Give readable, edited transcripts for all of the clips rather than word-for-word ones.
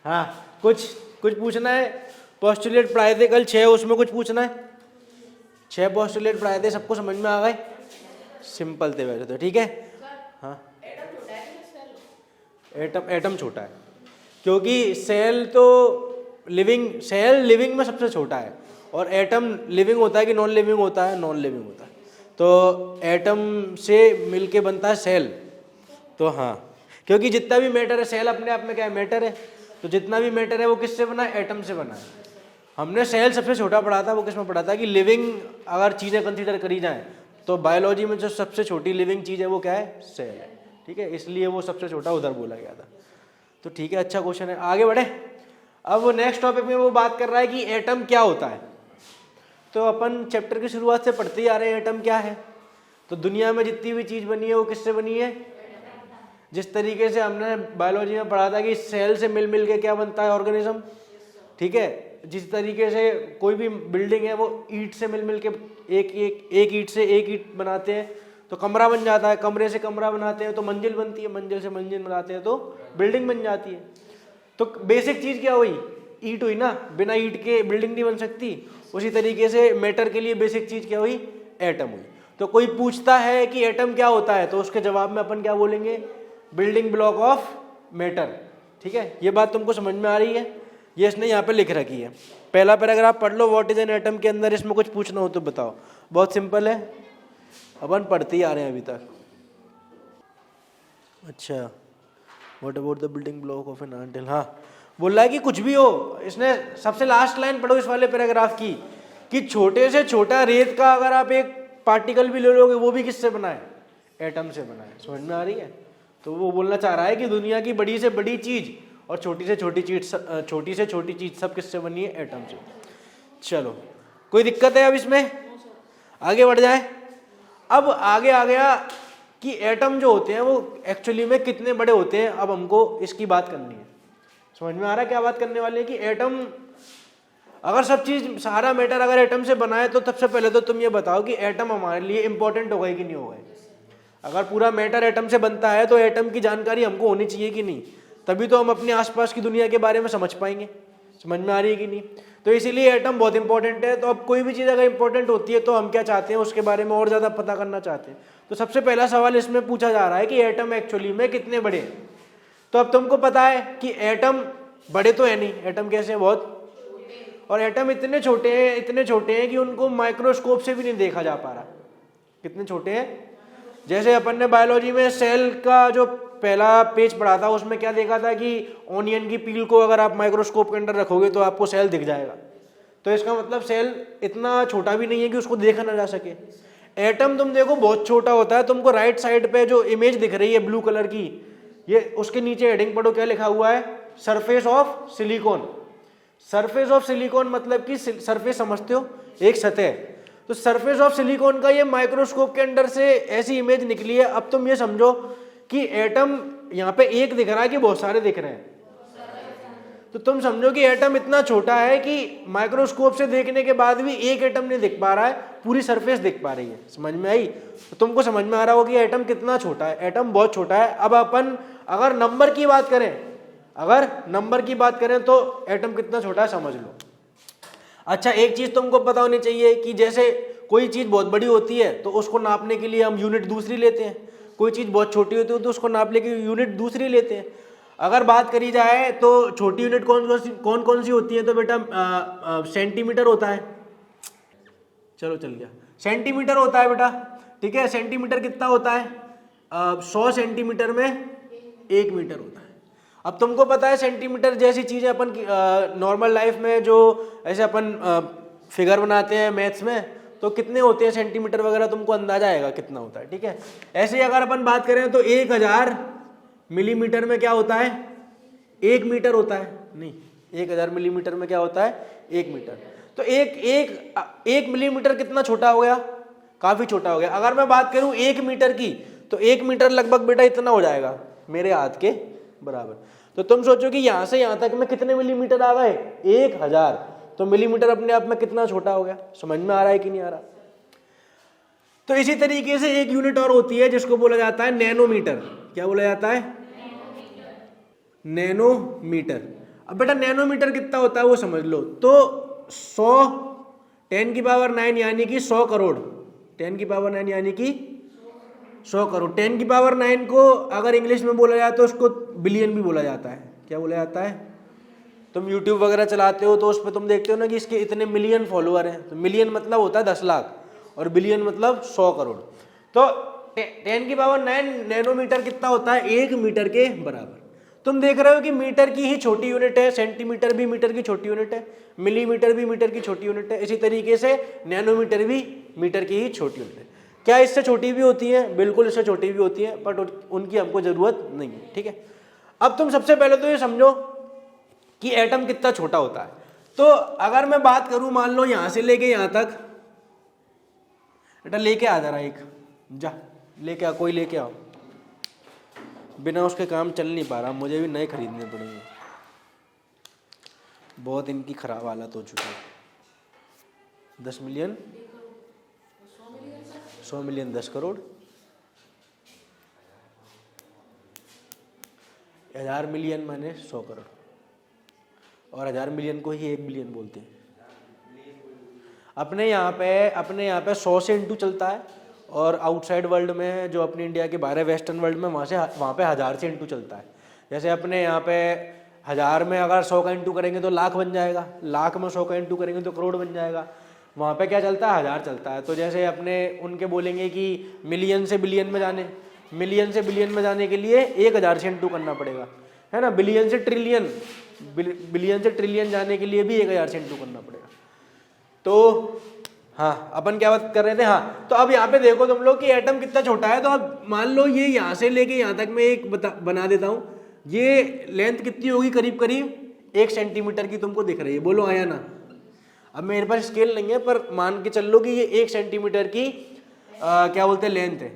हाँ, कुछ कुछ पूछना है? पोस्टुलेट पढ़ाए थे कल 6, उसमें कुछ पूछना है? 6 पोस्टुलेट पढ़ाए थे, सबको समझ में आ गए? सिंपल थे वैसे तो, ठीक है। हाँ, एटम छोटा है क्योंकि सेल लिविंग में सबसे छोटा है, और एटम लिविंग होता है कि नॉन लिविंग होता है? नॉन लिविंग होता है। तो एटम से मिलके बनता है सेल। तो हाँ, क्योंकि जितना भी मैटर है, सेल अपने आप में क्या है? मैटर है। तो जितना भी मैटर है वो किससे बना है? एटम से बना है। हमने सेल सबसे छोटा पढ़ा था, वो किसमें पढ़ा था कि लिविंग अगर चीज़ें कंसीडर करी जाएँ तो बायोलॉजी में जो सबसे छोटी लिविंग चीज़ है वो क्या है? सेल है, ठीक है। इसलिए वो सबसे छोटा उधर बोला गया था। तो ठीक है, अच्छा क्वेश्चन है, आगे बढ़े। अब वो नेक्स्ट टॉपिक में वो बात कर रहा है कि एटम क्या होता है। तो अपन चैप्टर की शुरुआत से पढ़ते ही आ रहे हैं एटम क्या है। तो दुनिया में जितनी भी चीज़ बनी है वो किससे बनी है? जिस तरीके से हमने बायोलॉजी में पढ़ा था कि सेल से मिल मिल के क्या बनता है? ऑर्गेनिज्म, ठीक है। जिस तरीके से कोई भी बिल्डिंग है वो ईंट से मिल मिल के एक ईंट से एक ईंट बनाते हैं तो कमरा बन जाता है, कमरे से कमरा बनाते हैं तो मंजिल बनती है, मंजिल से मंजिल बनाते हैं तो बिल्डिंग बन जाती है। तो बेसिक चीज़ क्या हुई? ईंट हुई ना, बिना ईंट के बिल्डिंग नहीं बन सकती। उसी तरीके से मैटर के लिए बेसिक चीज़ क्या हुई? एटम हुई। तो कोई पूछता है कि एटम क्या होता है तो उसके जवाब में अपन क्या बोलेंगे? बिल्डिंग ब्लॉक ऑफ मैटर, ठीक है। ये बात तुमको समझ में आ रही है? ये इसने यहाँ पे लिख रखी है। पहला पैराग्राफ पढ़ लो, व्हाट इज एन एटम के अंदर इसमें कुछ पूछना हो तो बताओ। बहुत सिंपल है, अपन पढ़ते ही आ रहे हैं अभी तक। अच्छा, what about the building block of an atom? हाँ, बोल रहा है कि कुछ भी हो। इसने सबसे लास्ट लाइन पढ़ो इस वाले पैराग्राफ की कि छोटे से छोटा रेत का अगर आप एक पार्टिकल भी ले लोगे वो भी किससे बना है? एटम से बना है। समझ में आ रही है? तो वो बोलना चाह रहा है कि दुनिया की बड़ी से बड़ी चीज और छोटी से छोटी चीज सब किससे बनी है? एटम से। चलो, कोई दिक्कत है अब इसमें? आगे बढ़ जाए। अब आगे आ गया कि एटम जो होते हैं वो एक्चुअली में कितने बड़े होते हैं। अब हमको इसकी बात करनी है। समझ में आ रहा है क्या बात करने वाले हैं? कि एटम अगर सब चीज सारा मैटर अगर एटम से बना है तो सबसे पहले तो तुम ये बताओ कि एटम हमारे लिए इंपॉर्टेंट हो गए कि नहीं हो गए? अगर पूरा मैटर एटम से बनता है तो एटम की जानकारी हमको होनी चाहिए कि नहीं? तभी तो हम अपने आसपास की दुनिया के बारे में समझ पाएंगे। समझ में आ रही है कि नहीं? तो इसीलिए एटम बहुत इंपॉर्टेंट है। तो अब कोई भी चीज़ अगर इंपॉर्टेंट होती है तो हम क्या चाहते हैं? उसके बारे में और ज़्यादा पता करना चाहते हैं। तो सबसे पहला सवाल इसमें पूछा जा रहा है कि एटम एक्चुअली में कितने बड़े हैं। तो अब तुमको पता है कि एटम बड़े तो है नहीं, एटम कैसे हैं? बहुत। और एटम इतने छोटे हैं कि उनको माइक्रोस्कोप से भी नहीं देखा जा पा रहा। कितने छोटे हैं? जैसे अपन ने बायोलॉजी में सेल का जो पहला पेज पढ़ा था उसमें क्या देखा था कि ऑनियन की पील को अगर आप माइक्रोस्कोप के अंदर रखोगे तो आपको सेल दिख जाएगा। तो इसका मतलब सेल इतना छोटा भी नहीं है कि उसको देखा ना जा सके। एटम तुम देखो बहुत छोटा होता है। तुमको राइट साइड पे जो इमेज दिख रही है ब्लू कलर की, ये उसके नीचे हेडिंग पढ़ो, क्या लिखा हुआ है? Surface of silicon. Surface of silicon मतलब कि सरफेस समझते हो, एक सतह। तो सरफेस ऑफ सिलिकॉन का ये माइक्रोस्कोप के अंदर से ऐसी इमेज निकली है। अब तुम ये समझो कि एटम यहाँ पे एक दिख रहा है कि बहुत सारे दिख रहे हैं? तो तुम समझो कि एटम इतना छोटा है कि माइक्रोस्कोप से देखने के बाद भी एक एटम नहीं दिख पा रहा है, पूरी सरफेस दिख पा रही है। समझ में आई? तो तुमको समझ में आ रहा होगा कि एटम कितना छोटा है। एटम बहुत छोटा है। अब अपन अगर नंबर की बात करें तो एटम कितना छोटा है समझ लो। अच्छा, एक चीज तुमको पता होनी चाहिए कि जैसे कोई चीज बहुत बड़ी होती है तो उसको नापने के लिए हम यूनिट दूसरी लेते हैं, कोई चीज बहुत छोटी होती है तो उसको नापने की यूनिट दूसरी लेते हैं। अगर बात करी जाए तो छोटी यूनिट कौन सी होती है? तो बेटा सेंटीमीटर होता है। चलो चल गया, सेंटीमीटर होता है बेटा, ठीक है। सेंटीमीटर कितना होता है? 100 सेंटीमीटर में 1 मीटर होता है। अब तुमको पता है सेंटीमीटर जैसी चीजें अपन नॉर्मल लाइफ में जो ऐसे अपन फिगर बनाते हैं मैथ्स में, तो कितने होते हैं सेंटीमीटर वगैरह तुमको अंदाजा आएगा कितना होता है, ठीक है। ऐसे ही अगर अपन बात करें तो 1000 मिलीमीटर में क्या होता है? 1 मीटर होता है। नहीं, 1000 मिलीमीटर में क्या होता है? 1 मीटर। तो एक मिलीमीटर कितना छोटा हो गया? काफी छोटा हो गया। अगर मैं बात करूं 1 मीटर की तो 1 मीटर लगभग बेटा इतना हो जाएगा, मेरे हाथ के बराबर। तो तुम सोचो कि यहां से यहां तक में कितने मिलीमीटर आ गए? 1000। तो मिलीमीटर अपने आप में कितना छोटा हो गया? समझ में आ रहा है कि नहीं आ रहा? तो इसी तरीके से एक यूनिट और होती है जिसको बोला जाता है नैनोमीटर। क्या बोला जाता है? नैनोमीटर। अब बेटा नैनोमीटर कितना होता है वो समझ लो। तो 100 10⁹ यानी कि 100 करोड़, 10⁹ यानी कि 100 करोड़। 10⁹ को अगर इंग्लिश में बोला जाए तो उसको बिलियन भी बोला जाता है। क्या बोला जाता है? तुम यूट्यूब वगैरह चलाते हो तो उस पर तुम देखते हो ना कि इसके इतने मिलियन फॉलोअर हैं, तो मिलियन मतलब होता है 10 लाख और बिलियन मतलब 100 करोड़। तो 10⁹ नैनोमीटर कितना होता है? 1 मीटर के बराबर। तुम देख रहे हो कि मीटर की ही छोटी यूनिट है, सेंटीमीटर भी मीटर की छोटी यूनिट है, मिलीमीटर भी मीटर की छोटी यूनिट है, इसी तरीके से नैनोमीटर भी मीटर की ही छोटी यूनिट है। क्या इससे छोटी भी होती है? बिल्कुल इससे छोटी भी होती है, बट उनकी हमको जरूरत नहीं है। ठीक है, अब तुम सबसे पहले तो ये समझो कि एटम कितना छोटा होता है। तो अगर मैं बात करूं, मान लो यहां से लेके यहां तक, बेटा लेके आ जरा, एक जा लेके आ, कोई लेके आओ, बिना उसके काम चल नहीं पा रहा, मुझे भी नए खरीदने पड़ेंगे, बहुत इनकी खराब हालत हो चुकी है। 10 मिलियन, 100 मिलियन 10 करोड़, 1000 मिलियन माने 100 करोड़, और 1000 मिलियन को ही 1 बिलियन बोलते हैं। अपने यहाँ पे 100 से इंटू चलता है, और आउटसाइड वर्ल्ड में, जो अपने इंडिया के बाहर है, वेस्टर्न वर्ल्ड में, वहाँ पे 1000 से इंटू चलता है। जैसे अपने यहाँ पे 1000 में अगर 100 का इंटू करेंगे तो लाख बन जाएगा, लाख में 100 का इंटू करेंगे तो करोड़ बन जाएगा। वहाँ पे क्या चलता है? 1000 चलता है। तो जैसे अपने उनके बोलेंगे कि मिलियन से बिलियन में जाने, मिलियन से बिलियन में जाने के लिए 1000 से इंटू करना पड़ेगा, है ना। बिलियन से ट्रिलियन, बिलियन से ट्रिलियन जाने के लिए भी 1000 से इंटू करना पड़ेगा। तो हाँ, अपन क्या बात कर रहे थे? हाँ, तो अब यहाँ पे देखो तुम लोग कि एटम कितना छोटा है। तो अब मान लो ये यहाँ से लेके यहाँ तक मैं एक बना देता हूँ, ये लेंथ कितनी होगी? करीब करीब 1 सेंटीमीटर की तुमको दिख रही है, बोलो आया ना। अब मेरे पास स्केल नहीं है, पर मान के चल लो कि ये 1 सेंटीमीटर की क्या बोलते हैं, लेंथ है।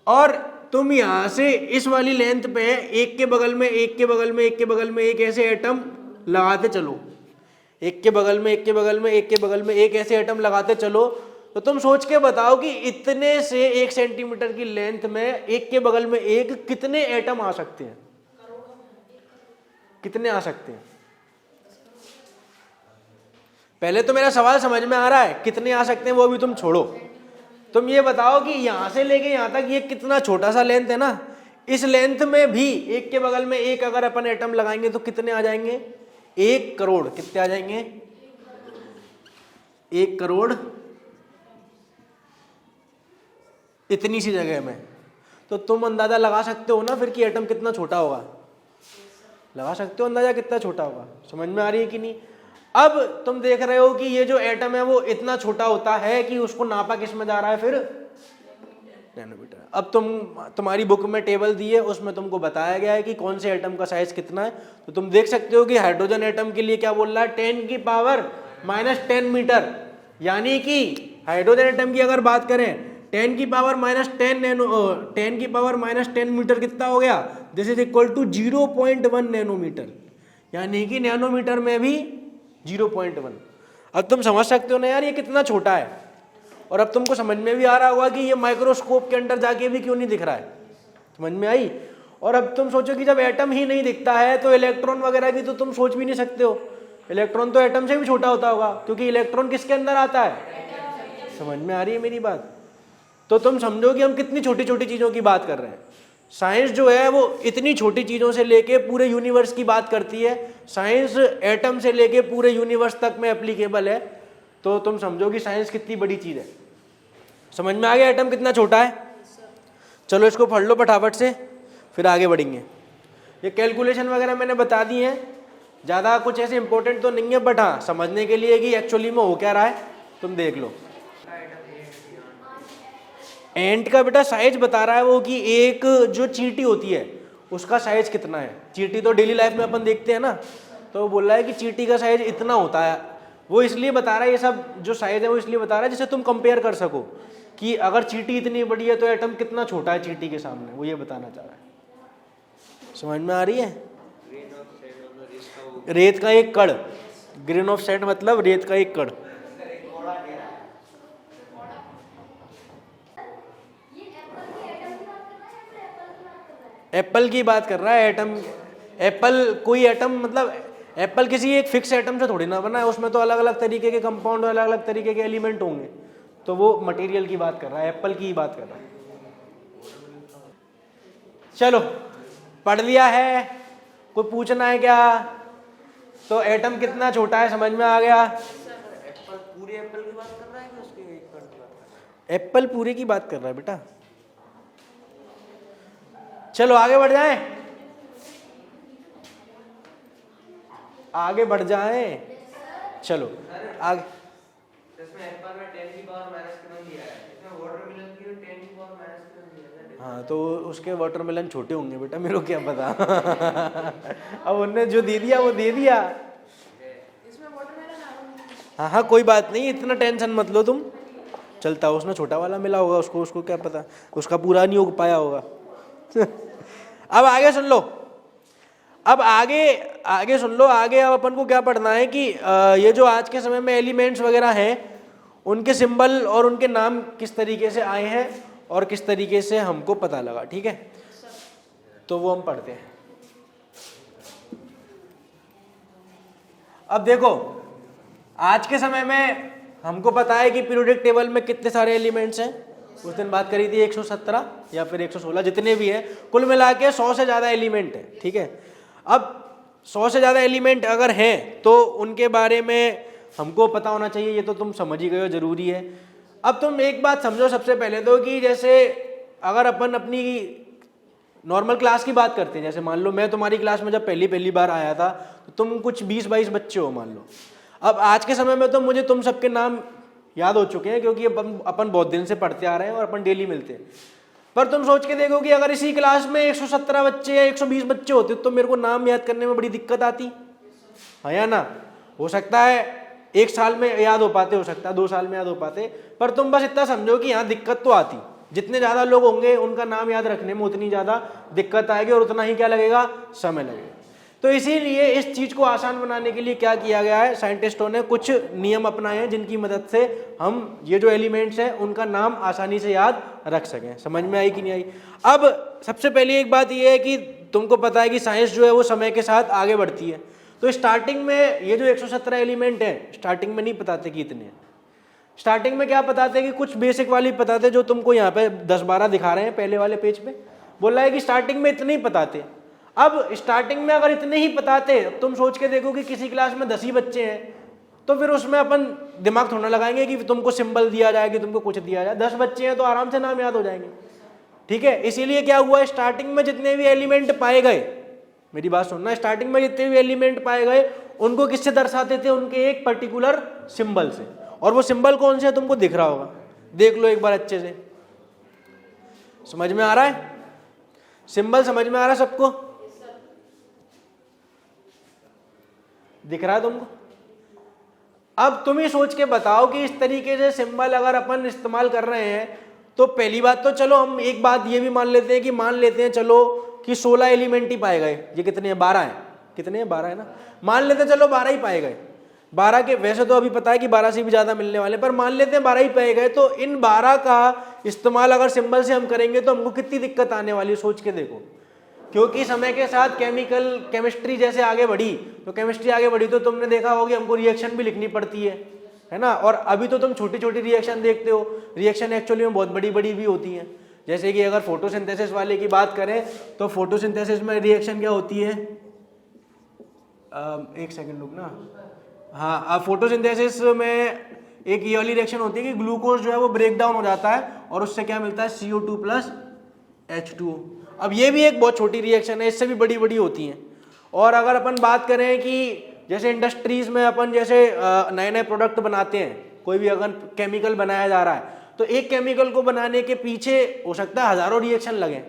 और तुम यहाँ से इस वाली लेंथ पे एक के बगल में, एक के बगल में, एक के बगल में एक ऐसे एटम लगाते चलो, एक के बगल में, एक के बगल में, एक के बगल में एक ऐसे एटम लगाते चलो, तो तुम सोच के बताओ कि इतने से 1 सेंटीमीटर की लेंथ में एक के बगल में एक कितने एटम आ सकते हैं? कितने आ सकते हैं? पहले तो मेरा सवाल समझ में आ रहा है, कितने आ सकते हैं वो भी तुम छोड़ो। तुम ये बताओ कि यहां से लेके यहां तक ये कितना छोटा सा लेंथ है ना, इस लेंथ में भी एक के बगल में एक अगर अपन एटम लगाएंगे तो कितने आ जाएंगे? 1 करोड़। कितने आ जाएंगे? 1 करोड़ इतनी सी जगह में। तो तुम अंदाजा लगा सकते हो ना फिर कि एटम कितना छोटा होगा? लगा सकते हो अंदाजा कितना छोटा होगा? समझ में आ रही है कि नहीं? अब तुम देख रहे हो कि ये जो एटम है वो इतना छोटा होता है कि उसको नापा किस में जा रहा है? फिर नैनोमीटर। अब तुम्हारी बुक में टेबल दी है, उसमें तुमको बताया गया है कि कौन से एटम का साइज कितना है। तो तुम देख सकते हो कि हाइड्रोजन एटम के लिए क्या बोल रहा है? 10⁻⁻10 मीटर। यानी कि हाइड्रोजन एटम की अगर बात करें, 10⁻10 मीटर कितना हो गया? This is equal to 0.1 nanometre. यानी कि नैनोमीटर में भी 0.1। अब तुम समझ सकते हो ना यार ये कितना छोटा है। और अब तुमको समझ में भी आ रहा होगा कि ये माइक्रोस्कोप के अंदर जाके भी क्यों नहीं दिख रहा है। समझ में आई? और अब तुम सोचो कि जब एटम ही नहीं दिखता है तो इलेक्ट्रॉन वगैरह की तो तुम सोच भी नहीं सकते हो। इलेक्ट्रॉन तो एटम से भी छोटा होता होगा, क्योंकि इलेक्ट्रॉन किसके अंदर आता है? समझ में आ रही है मेरी बात? तो तुम समझो कि हम कितनी छोटी छोटी चीजों की बात कर रहे हैं। साइंस जो है वो इतनी छोटी चीजों से लेके पूरे यूनिवर्स की बात करती है। साइंस एटम से लेके पूरे यूनिवर्स तक में एप्लीकेबल है। तो तुम समझो कि साइंस कितनी बड़ी चीज है। समझ में आ गया एटम कितना छोटा है? चलो इसको पढ़ लो फटाफट से, फिर आगे बढ़ेंगे। ये कैलकुलेशन वगैरह मैंने बता दी है, ज़्यादा कुछ ऐसे इंपॉर्टेंट तो नहीं है, बट हाँ समझने के लिए कि एक्चुअली में हो क्या रहा है तुम देख लो। एंट का बेटा साइज बता रहा है वो कि एक जो चींटी होती है उसका साइज कितना है। चींटी तो डेली लाइफ में अपन देखते हैं ना, तो वो बोल रहा है कि चींटी का साइज इतना होता है। वो इसलिए बता रहा है, ये सब जो साइज है वो इसलिए बता रहा है जिससे तुम कंपेयर कर सको कि अगर चींटी इतनी बड़ी है तो एटम कितना छोटा है चींटी के सामने, वो ये बताना चाह रहा है। समझ में आ रही है? रेत का एक कण, ग्रेन ऑफ सैंड मतलब रेत का एक कण। एप्पल की बात कर रहा है। एटम, एप्पल कोई एटम मतलब एप्पल किसी एक फिक्स एटम से थोड़ी ना बना है, उसमें तो अलग अलग तरीके के कंपाउंड, अलग अलग तरीके के एलिमेंट होंगे। तो वो मटेरियल की बात कर रहा है, एप्पल की ही बात कर रहा है। चलो पढ़ लिया है, कोई पूछना है क्या? तो एटम कितना छोटा है समझ में आ गया। एप्पल पूरे एप्पल की बात कर रहा है कि उसके एक पार्ट की बात कर रहा है? एप्पल पूरे की बात कर रहा है बेटा। चलो आगे बढ़ जाएं, आगे बढ़ जाएं। चलो आगे। इसमें एप्पल में 10 की पावर -7 दिया है, इसमें वाटरमेलन की 10 की पावर -7 दिया है। हाँ तो उसके वाटरमेलन छोटे होंगे बेटा, मेरे को क्या पता। अब उनने जो दे दिया वो दे दिया। इसमें वाटरमेलन हाँ हाँ कोई बात नहीं, इतना टेंशन मत लो तुम, चलता है। उसने छोटा वाला मिला होगा उसको, उसको क्या पता, उसका पूरा नहीं हो पाया होगा। अब आगे सुन लो, अब आगे सुन लो। आगे अब अपन को क्या पढ़ना है कि ये जो आज के समय में एलिमेंट्स वगैरह हैं, उनके सिंबल और उनके नाम किस तरीके से आए हैं और किस तरीके से हमको पता लगा, ठीक है। तो वो हम पढ़ते हैं। अब देखो आज के समय में हमको पता है कि पीरियोडिक टेबल में कितने सारे एलिमेंट्स हैं। उस दिन बात करी थी 117 या फिर 116 जितने भी हैं, कुल मिला के 100 से ज़्यादा एलिमेंट है, ठीक है। अब 100 से ज़्यादा एलिमेंट अगर हैं तो उनके बारे में हमको पता होना चाहिए, ये तो तुम समझ ही गए हो, ज़रूरी है। अब तुम एक बात समझो सबसे पहले तो कि जैसे अगर अपन अपनी नॉर्मल क्लास की बात करते हैं, जैसे मान लो मैं तुम्हारी क्लास में जब पहली बार आया था तो तुम कुछ 20-22 बच्चे हो मान लो। अब आज के समय में तो मुझे तुम सबके नाम याद हो चुके हैं क्योंकि अपन बहुत दिन से पढ़ते आ रहे हैं और अपन डेली मिलते हैं। पर तुम सोच के देखो कि अगर इसी क्लास में 117 बच्चे या 120 बच्चे होते तो मेरे को नाम याद करने में बड़ी दिक्कत आती, है या ना। हो सकता है 1 साल में याद हो पाते, हो सकता है 2 साल में याद हो पाते, पर तुम बस इतना समझो कि यहाँ दिक्कत तो आती। जितने ज़्यादा लोग होंगे उनका नाम याद रखने में उतनी ज़्यादा दिक्कत आएगी और उतना ही क्या लगेगा, समय लगेगा। तो इसीलिए इस चीज़ को आसान बनाने के लिए क्या किया गया है, साइंटिस्टों ने कुछ नियम अपनाए हैं जिनकी मदद से हम ये जो एलिमेंट्स हैं उनका नाम आसानी से याद रख सकें। समझ में आई कि नहीं आई? अब सबसे पहले एक बात ये है कि तुमको पता है कि साइंस जो है वो समय के साथ आगे बढ़ती है। तो स्टार्टिंग में ये जो 117 एलिमेंट हैं, स्टार्टिंग में नहीं बताते कि इतने हैं। स्टार्टिंग में क्या बताते कि कुछ बेसिक वाली बताते, जो तुमको यहाँ पे 10-12 दिखा रहे हैं पहले वाले पेज पे। बोला है कि स्टार्टिंग में इतने ही बताते। अब स्टार्टिंग में अगर इतने ही बताते, तुम सोच के देखो कि किसी क्लास में 10 ही बच्चे हैं, तो फिर उसमें अपन दिमाग थोड़ा लगाएंगे कि तुमको सिंबल दिया जाए कि तुमको कुछ दिया जाए। 10 बच्चे हैं तो आराम से नाम याद हो जाएंगे, ठीक है। इसीलिए क्या हुआ, स्टार्टिंग में जितने भी एलिमेंट पाए गए, मेरी बात सुनना, स्टार्टिंग में जितने भी एलिमेंट पाए गए उनको किससे दर्शाते थे, उनके एक पर्टिकुलर सिंबल से। और वो सिंबल कौन से है तुमको दिख रहा होगा, देख लो एक बार अच्छे से। समझ में आ रहा है? सिंबल समझ में आ रहा है सबको? दिख रहा है तुमको? अब तुम ही सोच के बताओ कि इस तरीके से सिंबल अगर अपन इस्तेमाल कर रहे हैं तो पहली बात तो चलो हम एक बात ये भी मान लेते हैं कि मान लेते हैं चलो कि 16 एलिमेंट ही पाए गए। ये कितने हैं, 12 हैं। कितने हैं, 12 है ना। मान लेते हैं चलो 12 ही पाए गए। 12 के वैसे तो अभी पता है कि 12 से भी ज्यादा मिलने वाले, पर मान लेते हैं 12 ही पाए गए। तो इन 12 का इस्तेमाल अगर सिंबल से हम करेंगे तो हमको कितनी दिक्कत आने वाली है, सोच के देखो। क्योंकि समय के साथ केमिस्ट्री जैसे आगे बढ़ी, तो केमिस्ट्री आगे बढ़ी तो तुमने देखा होगा हमको रिएक्शन भी लिखनी पड़ती है ना। और अभी तो तुम छोटी छोटी रिएक्शन देखते हो, रिएक्शन एक्चुअली में बहुत बड़ी बड़ी भी होती हैं। जैसे कि अगर फोटोसिंथेसिस वाले की बात करें तो फोटोसिंथेसिस में रिएक्शन क्या होती है, एक सेकंड रुकना। हाँ, अब फोटोसिंथेसिस में एक ये वाली रिएक्शन होती है कि ग्लूकोज जो है वो ब्रेक डाउन हो जाता है और उससे क्या मिलता है, CO2 + H2O। अब ये भी एक बहुत छोटी रिएक्शन है, इससे भी बड़ी बड़ी होती हैं। और अगर अपन बात करें कि जैसे इंडस्ट्रीज में अपन जैसे नए नए प्रोडक्ट बनाते हैं, कोई भी अगर केमिकल बनाया जा रहा है तो एक केमिकल को बनाने के पीछे हो सकता है हजारों रिएक्शन लगे।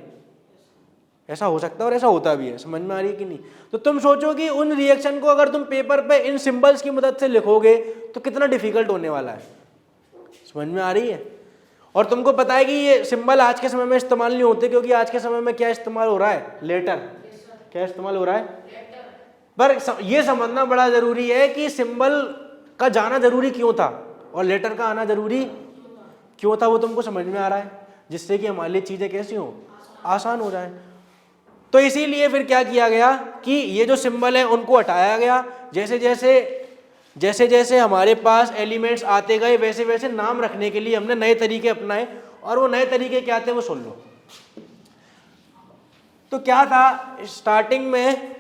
ऐसा हो सकता है और ऐसा होता भी है। समझ में आ रही है कि नहीं? तो तुम सोचो कि उन रिएक्शन को अगर तुम पेपर पे इन सिंबल्स की मदद से लिखोगे तो कितना डिफिकल्ट होने वाला है। समझ में आ रही है? और तुमको पता है कि ये सिंबल आज के समय में इस्तेमाल नहीं होते, क्योंकि आज के समय में क्या इस्तेमाल हो रहा है, लेटर। क्या इस्तेमाल हो रहा है? पर ये समझना बड़ा जरूरी है कि सिंबल का जाना जरूरी क्यों था और लेटर का आना जरूरी क्यों था, वो तुमको समझ में आ रहा है, जिससे कि हमारे लिए चीजें कैसी हो, आसान हो जाए। तो इसीलिए फिर क्या किया गया कि ये जो सिंबल है उनको हटाया गया। जैसे जैसे हमारे पास एलिमेंट्स आते गए वैसे वैसे नाम रखने के लिए हमने नए तरीके अपनाए, और वो नए तरीके क्या थे वो सुन लो। तो क्या था स्टार्टिंग में,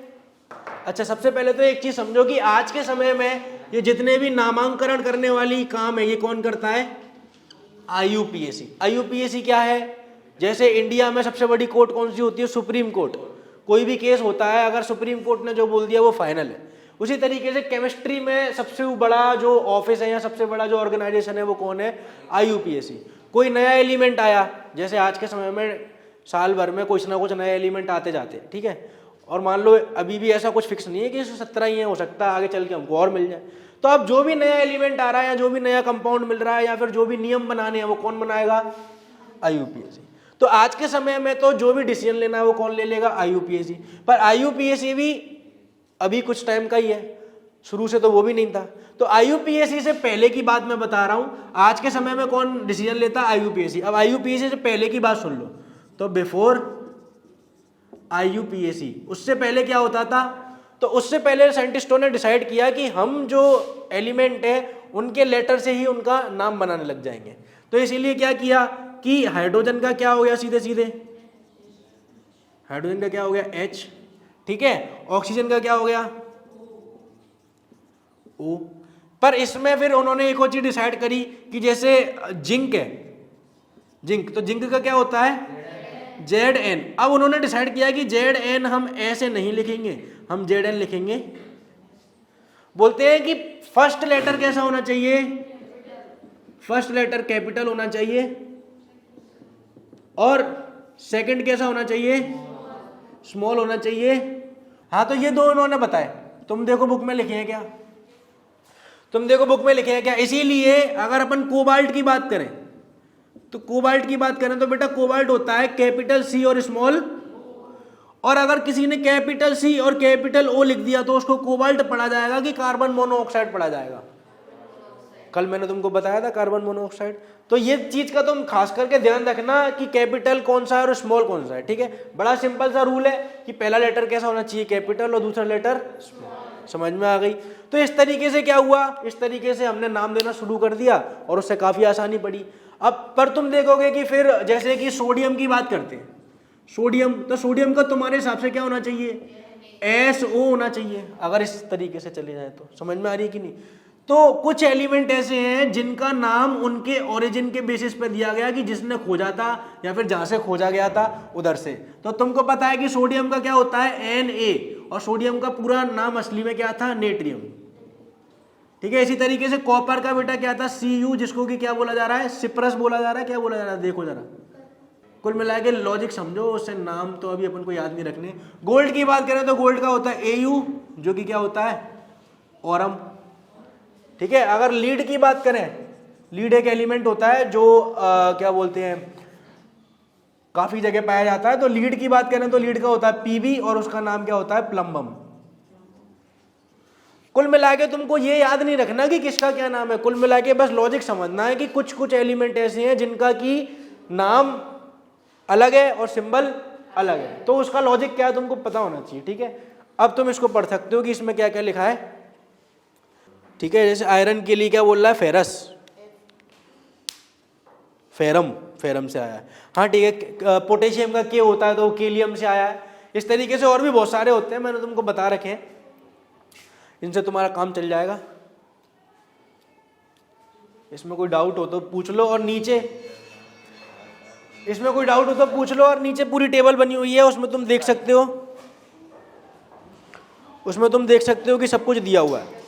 अच्छा सबसे पहले तो एक चीज समझो कि आज के समय में ये जितने भी नामांकन करने वाली काम है ये कौन करता है? IUPAC। IUPAC क्या है? जैसे इंडिया में सबसे बड़ी कोर्ट कौन सी होती है? Supreme court. कोई भी केस होता है अगर सुप्रीम कोर्ट ने जो बोल दिया वो फाइनल है। उसी तरीके से केमिस्ट्री में सबसे बड़ा जो ऑफिस है या सबसे बड़ा जो ऑर्गेनाइजेशन है वो कौन है? IUPAC। कोई नया एलिमेंट आया, जैसे आज के समय में साल भर में कुछ ना कुछ नए एलिमेंट आते जाते हैं, ठीक है, और मान लो अभी भी ऐसा कुछ फिक्स नहीं है कि 17 ही है, हो सकता है आगे चल के हमको और मिल जाए। तो अब जो भी नया एलिमेंट आ रहा है या जो भी नया कंपाउंड मिल रहा है या फिर जो भी नियम बनाने हैं वो कौन बनाएगा? IUPAC। तो आज के समय में तो जो भी डिसीजन लेना है वो कौन ले लेगा? IUPAC। पर IUPAC भी अभी कुछ टाइम का ही है, शुरू से तो वो भी नहीं था। तो IUPAC से पहले की बात मैं बता रहा हूं, आज के समय में कौन डिसीजन लेता? IUPAC। अब IUPAC से पहले की बात सुन लो, तो बिफोर IUPAC, उससे पहले क्या होता था? तो उससे पहले साइंटिस्टों ने डिसाइड किया कि हम जो एलिमेंट है उनके लेटर से ही उनका नाम बनाने लग जाएंगे। तो इसीलिए क्या किया कि हाइड्रोजन का क्या हो गया? सीधे सीधे हाइड्रोजन का क्या हो गया? H, ठीक है। ऑक्सीजन का क्या हो गया? O। पर इसमें फिर उन्होंने एक और चीज डिसाइड करी कि जैसे जिंक है, जिंक, तो जिंक का क्या होता है? Zn। अब उन्होंने डिसाइड किया कि Zn हम ऐसे नहीं लिखेंगे, हम Zn लिखेंगे। बोलते हैं कि फर्स्ट लेटर कैसा होना चाहिए? फर्स्ट लेटर कैपिटल होना चाहिए, और सेकंड कैसा होना चाहिए? स्मॉल होना चाहिए। हाँ, तो ये दो उन्होंने बताए। तुम देखो बुक में लिखे हैं क्या? तुम देखो बुक में लिखे हैं क्या? इसीलिए अगर अपन कोबाल्ट की बात करें तो कोबाल्ट की बात करें तो बेटा कोबाल्ट होता है कैपिटल C और स्मॉल, और अगर किसी ने कैपिटल C और कैपिटल O लिख दिया तो उसको कोबाल्ट पढ़ा जाएगा कि कार्बन मोनोऑक्साइड पढ़ा जाएगा। कल मैंने तुमको बताया था कार्बन मोनोऑक्साइड। तो ये चीज का तुम खास करके ध्यान रखना कि कैपिटल कौन सा है और स्मॉल कौन सा है, ठीक है। बड़ा सिंपल सा रूल है कि पहला लेटर कैसा होना चाहिए? कैपिटल, और दूसरा लेटर स्मॉल। समझ में आ गई? तो इस तरीके से क्या हुआ, इस तरीके से हमने नाम देना शुरू कर दिया और उससे काफी आसानी पड़ी। अब पर तुम देखोगे कि फिर जैसे कि सोडियम की बात करते हैं, सोडियम, तो सोडियम का तुम्हारे हिसाब से क्या होना चाहिए? SO होना चाहिए, अगर इस तरीके से चले जाए तो। समझ में आ रही है कि नहीं? तो कुछ एलिमेंट ऐसे हैं जिनका नाम उनके ओरिजिन के बेसिस पे दिया गया कि जिसने खोजा था या फिर जहां से खोजा गया था उधर से। तो तुमको पता है कि सोडियम का क्या होता है? Na, और सोडियम का पूरा नाम असली में क्या था? नेट्रियम, ठीक है। इसी तरीके से कॉपर का बेटा क्या था? Cu, जिसको कि क्या बोला जा रहा है? सिप्रस बोला जा रहा है। क्या बोला जा रहा है? देखो जरा, कुल मिला के लॉजिक समझो, उससे नाम तो अभी अपन को याद नहीं रखने। गोल्ड की बात करें तो गोल्ड का होता है Au, जो कि क्या होता है? ऑरम, ठीक है। अगर लीड की बात करें, लीड एक एलिमेंट होता है जो क्या बोलते हैं, काफी जगह पाया जाता है। तो लीड की बात करें तो लीड का होता है Pb, और उसका नाम क्या होता है? प्लम्बम। कुल मिला के तुमको ये याद नहीं रखना कि किसका क्या नाम है, कुल मिला के बस लॉजिक समझना है कि कुछ कुछ एलिमेंट ऐसे हैं जिनका की नाम अलग है और सिंबल अलग है। तो उसका लॉजिक क्या है तुमको पता होना चाहिए, ठीक है। अब तुम इसको पढ़ सकते हो कि इसमें क्या क्या लिखा है, ठीक है। जैसे आयरन के लिए क्या बोल रहा है? फेरस, फेरम, फेरम से आया है। हाँ ठीक है। पोटेशियम का के होता है तो केलियम से आया है। इस तरीके से और भी बहुत सारे होते हैं, मैंने तुमको बता रखे हैं, इनसे तुम्हारा काम चल जाएगा। इसमें कोई डाउट हो तो पूछ लो, और नीचे इसमें कोई डाउट हो तो पूछ लो, और नीचे पूरी टेबल बनी हुई है, उसमें तुम देख सकते हो, उसमें तुम देख सकते हो कि सब कुछ दिया हुआ है।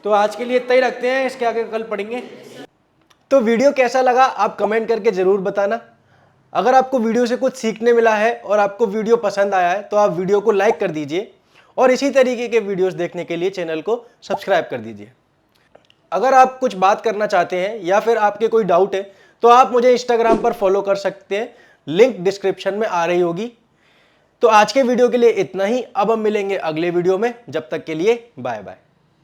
तो आज के लिए इतना ही रखते हैं, इसके आगे कल पढ़ेंगे। तो वीडियो कैसा लगा आप कमेंट करके ज़रूर बताना। अगर आपको वीडियो से कुछ सीखने मिला है और आपको वीडियो पसंद आया है तो आप वीडियो को लाइक कर दीजिए, और इसी तरीके के वीडियोस देखने के लिए चैनल को सब्सक्राइब कर दीजिए। अगर आप कुछ बात करना चाहते हैं या फिर आपके कोई डाउट है तो आप मुझे इंस्टाग्राम पर फॉलो कर सकते हैं, लिंक डिस्क्रिप्शन में आ रही होगी। तो आज के वीडियो के लिए इतना ही, अब हम मिलेंगे अगले वीडियो में, जब तक के लिए बाय बाय।